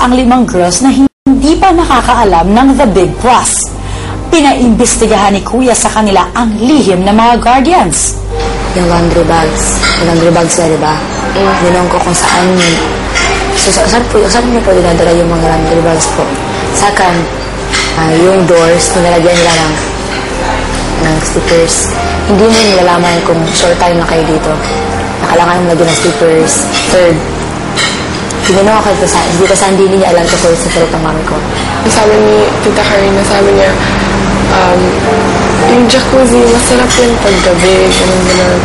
ang 5 girls na hindi pa nakakaalam ng The Big Plus. Pinaimbestigahan ni Kuya sa kanila ang lihim ng mga guardians. Yung laundry bags na, diba? Ginong ko kung saan niyo po dinadala yung mga laundry bags po. Sakan, yung doors, nilalagyan nila ng stickers. Hindi mo nilalaman kung short time na kayo dito. Nakalangan mo lagyan ng stickers. Third, ginong ako hindi niya alam ko sa sarap ng mami ko. Sabi ni Tita Karina, sabi niya, yung jacuzzi, masarap yun paggabi, ganun.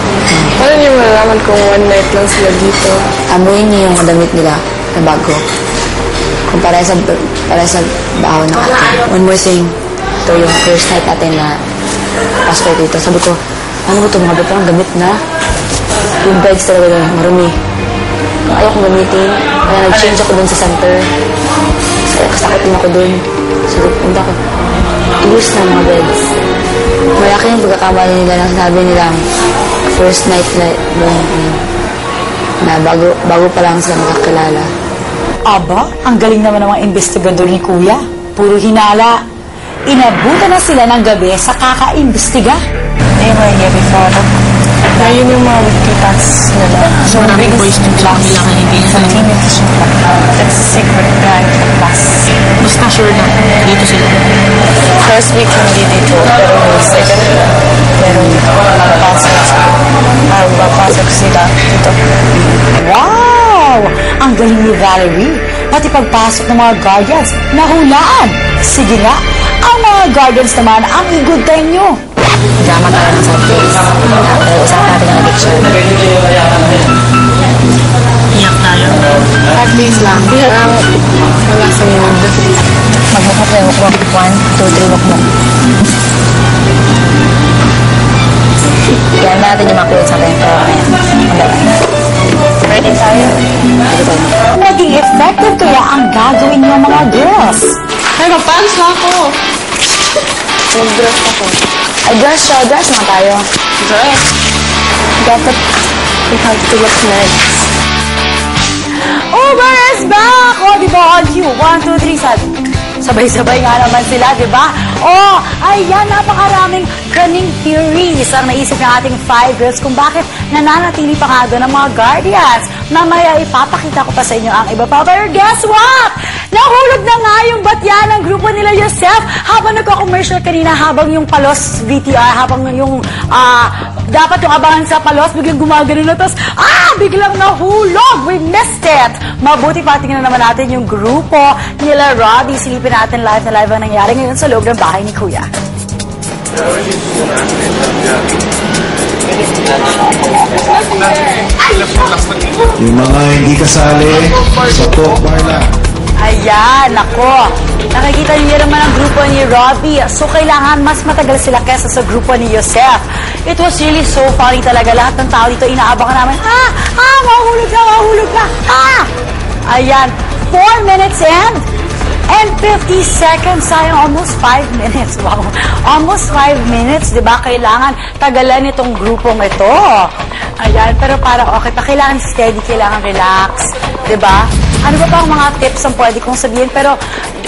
Paano niyo malalaman kung one night lang sila dito? Amuin niyo yung damit nila na bago. Kung para sa baho ng atin. One more thing, ito yung first night natin na pasok dito. Sabi ko, ano ba ito mga ba't parang gamit na? Yung beds talaga doon, marumi. Ayaw kong gamitin, kaya nag-change ako dun sa center. Kasakit ako dun. So, punta ko, i-use na mga beds. Malaki yung pagkakamali nila na sinabi nilang first night na bago pa lang sila makakilala. Aba, ang galing naman ng mga investigador ni Kuya. Puro hinala. Inabutan na sila ng gabi sa kakaimbestiga. They were here before. Yun yung mga kitas nila. So, maraming boys din sa kanila kaibigan. Sa team yung that's a secret guide to class. Basta sure lang, dito sila. First week hindi dito, pero second week, meron papasok sila dito. Wow! Ang galing ni Valerie. Pati pagpasok ng mga guardians, nahulaan. Sige nga, ang mga guardians naman ang igudtay nyo. Drama tayo ng subjects. Usapan natin ang addiction. Iyak tayo. 5 days lang. Wala sa mood. Magmukha tayo, walk. 1, 2, 3, walk. Kaya natin yung mga pilit sa atin. Ready tayo? Naging effective kaya ang gagawin ng mga girls. Ay, mag-pants na ako. Nag-dress ako. Ay, dress na tayo. Dress? Dapat we have to look nice. Uber is back! O, di ba on cue? 1, 2, 3, sabay-sabay nga naman sila, di ba? Oh, ayan, napakaraming running theories ang naisip ng ating 5 girls kung bakit nananatili pa nga doon ang mga guardians. Mamaya ipapakita ko pa sa inyo ang iba pa. Pero guess what? Nahulog na nga yung batya ng grupo nila Yosef habang nagko-commercial kanina, habang yung Palos VTR, habang yung dapat yung abangan sa Palos, biglang gumagano na, tapos biglang nahulog. We missed it. Mabuti pa, tingnan naman natin yung grupo nila Robbie. Silipin natin live na live ang nangyari ngayon sa loob ng bahay ni Kuya. Yung mga hindi kasali sa talk bar lang. Ayan, nako. Nakikita niyo naman ang grupo ni Robbie. So, kailangan mas matagal sila kesa sa grupo ni Yosef. It was really so funny talaga. Lahat ng tao dito inaabangan namin. Mahulog na. Ayan, 4 minutes and 50 seconds. Sayang, almost 5 minutes. Wow. Almost 5 minutes, di ba? Kailangan tagalan itong grupong ito. Ayan, pero para okay pa. Kailangan steady, kailangan relax. Di ba? Ano ba ang mga tips ang pwede kong sabihin? Pero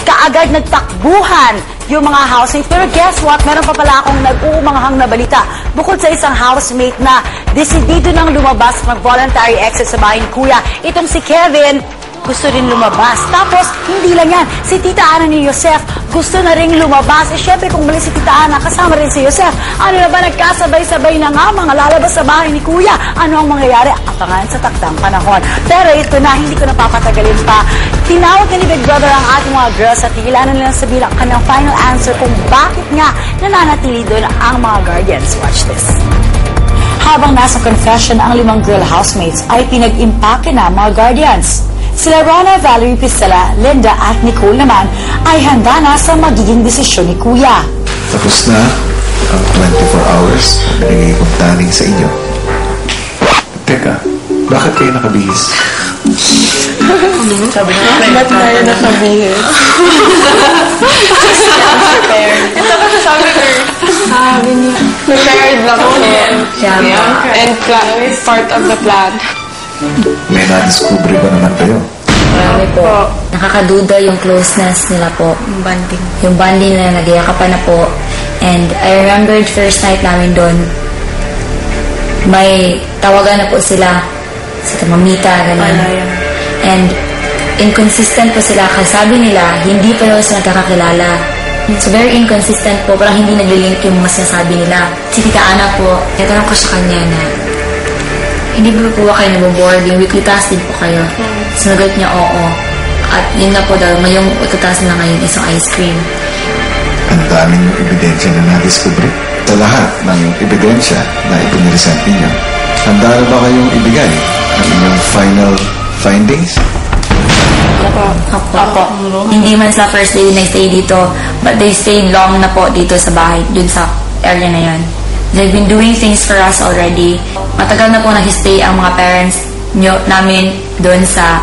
kaagad nagtakbuhan yung mga housemates. Pero guess what? Meron pa pala akong nag-uumanghang na balita. Bukod sa isang housemate na desidido nang lumabas, mag-voluntary exit sa bahay ni Kuya, itong si Kevin, gusto rin lumabas. Tapos, hindi lang yan. Si Tita Ana ni Yosef, gusto na rin lumabas. Siyempre, kung mali si Tita Ana, kasama rin si Yosef. Ano na ba, nagkasabay-sabay na nga mga lalabas sa bahay ni Kuya. Ano ang mangyayari? Abangan sa takdang panahon. Pero ito na, hindi ko na papatagalin pa. Tinawag ni Big Brother ang ating mga girls at tigilan na nilang sabihin ang kanyang final answer kung bakit nga nananatili doon ang mga guardians. Watch this. Habang nasa confession ang 5 girl housemates, ay pinag-impake na mga guardians. Sila Rona, Valerie, Pistela, Linda at Nicole naman ay handa na sa magiging desisyon ni Kuya. Tapos na ang 24 hours na binigay kong taning sa inyo. Teka, bakit kayo nakabihis? Sabi niya, ba't tayo nakabihis? Sabi niya, prepared lang ako. And part of the plan. May na-discovery ba naman kayo? Marami po. nakakaduda yung closeness nila po. Banding. Yung bonding nila, nagyakapan na po. And I remembered first night namin doon, may tawagan na po sila sa mamita, gano'n. And inconsistent po sila kasi sabi nila, hindi pa daw sila nakakakilala. So very inconsistent po, parang hindi naglilink yung mga sinasabi nila. Si Tita Ana po, natanong ko sa kanya na, hindi ba po kayo naboboard? Yung weekly task din po kayo. Sinagot niya, oo. At yun na po daw, ngayong task na ngayon, isang ice cream. Ang daming ebidensya na nadiskubre. Sa lahat ng ebidensya na ipiniresent ninyo, handa na ba kayong ibigay ang inyong final findings? Opo. Hindi man sa first day nag-stay dito, but they stayed long na po dito sa bahay, dun sa area na yan. They've been doing things for us already. Matagal na po nag-stay ang mga parents namin dun sa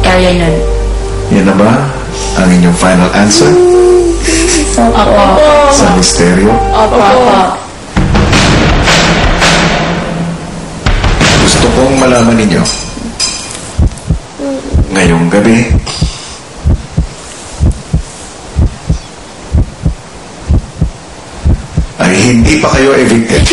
area nun. Yan na ba ang inyong final answer? Opo. Sa misteryo? Opo. Gusto kong malaman ninyo, ngayong gabi, ay hindi pa kayo evicted.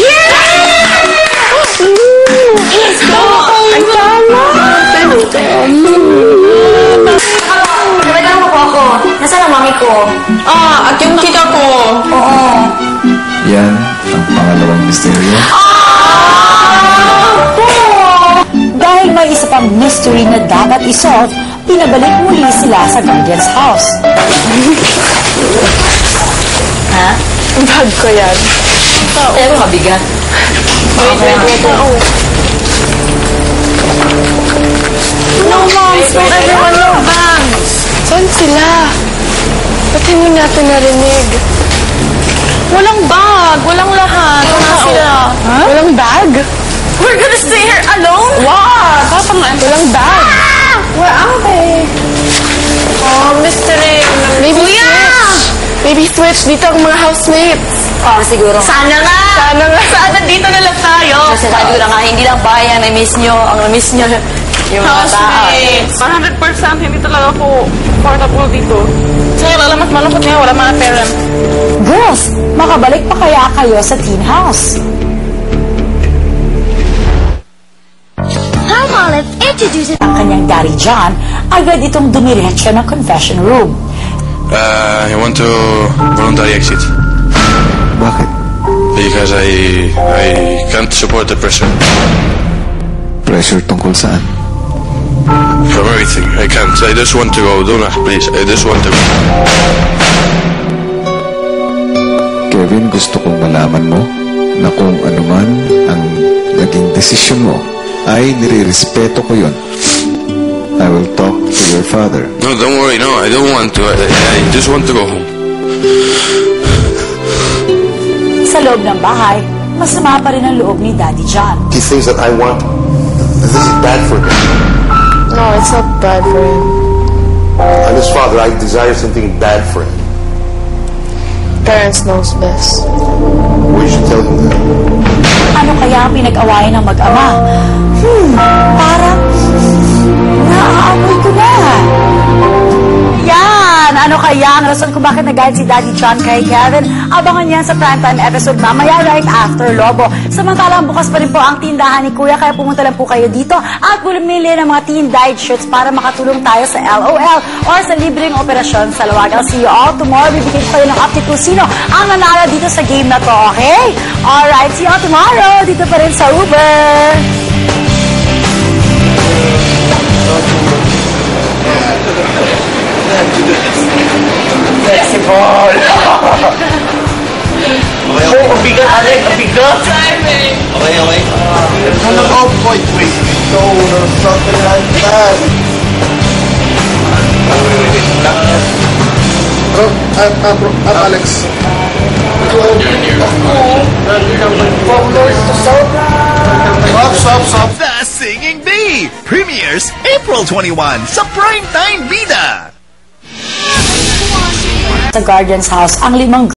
Nagano po ako. Nasaan ang mami ko? At yung tita ko. Oo. Yan ang pangalawang misteryo. Dahil may isa pang mystery na dapat isolve, pinabalik muli sila sa Guardian's house. Ha? Bag ko yan. Pero mabigat. Wait. No, moms. Wait, everyone, no bags. Saan sila? Ba't hindi natin narinig? Walang bag. Walang lahat. Saan sila? Walang bag? We're gonna stay here alone? What? Walang bag. Where are they? Oh, mystery. Maybe switch. Maybe switch. Dito ang mga housemates. Siguro. Sana nga. Sana dito na lang tayo. Kasi siguro nga, hindi lang bayan, na-miss nyo. Ang na-miss nyo, yung mga tao. Housemates. 100% hindi talaga ako comfortable dito. Sa'yo, alam mas malungkot ngayon, wala mga parents. Girls, makabalik pa kaya kayo sa teen house? Hi, Olive. Introduce it. Ang kanyang daddy John, agad itong dumiretso ng confession room. I want to voluntary exit Bakit? because I can't support the pressure Pressure tungkol saan? from everything. I can't. I just want to go. Donna, please. I just want to go. Kevin, gusto kong malaman mo na kung ano man ang naging desisyon mo, ay nire-respeto ko yun. I will talk to your father. No, don't worry. No, I don't want to. I just want to go home. Sa loob ng bahay, masama pa rin ang loob ni Daddy John. These things that I want, this is bad for him. No, it's not bad for him. I'm his father. I desire something bad for him. Parents knows best. We should tell him that. Ano kaya ang pinag-awayan ng mag-ama? Parang naaamoy ko na. Yan! Ano kaya ang rason kung bakit nagalit si Daddy John kay Kevin? Abangan yan sa primetime episode mamaya right after Lobo. Samantalang bukas pa rin po ang tindahan ni Kuya, kaya pumunta lang po kayo dito at bumili ng mga teen-dyed shirts para makatulong tayo sa LOL or sa libreng operasyon sa Lawag. I'll see you all tomorrow. Bibigyan ko kayo ng update kung sino ang nanalo dito sa game na to, okay? Alright, see you all tomorrow. Dito pa rin sa Uber. The Singing Bee premieres April 21 sa Primetime Vida. Sa Guardian's house, ang 5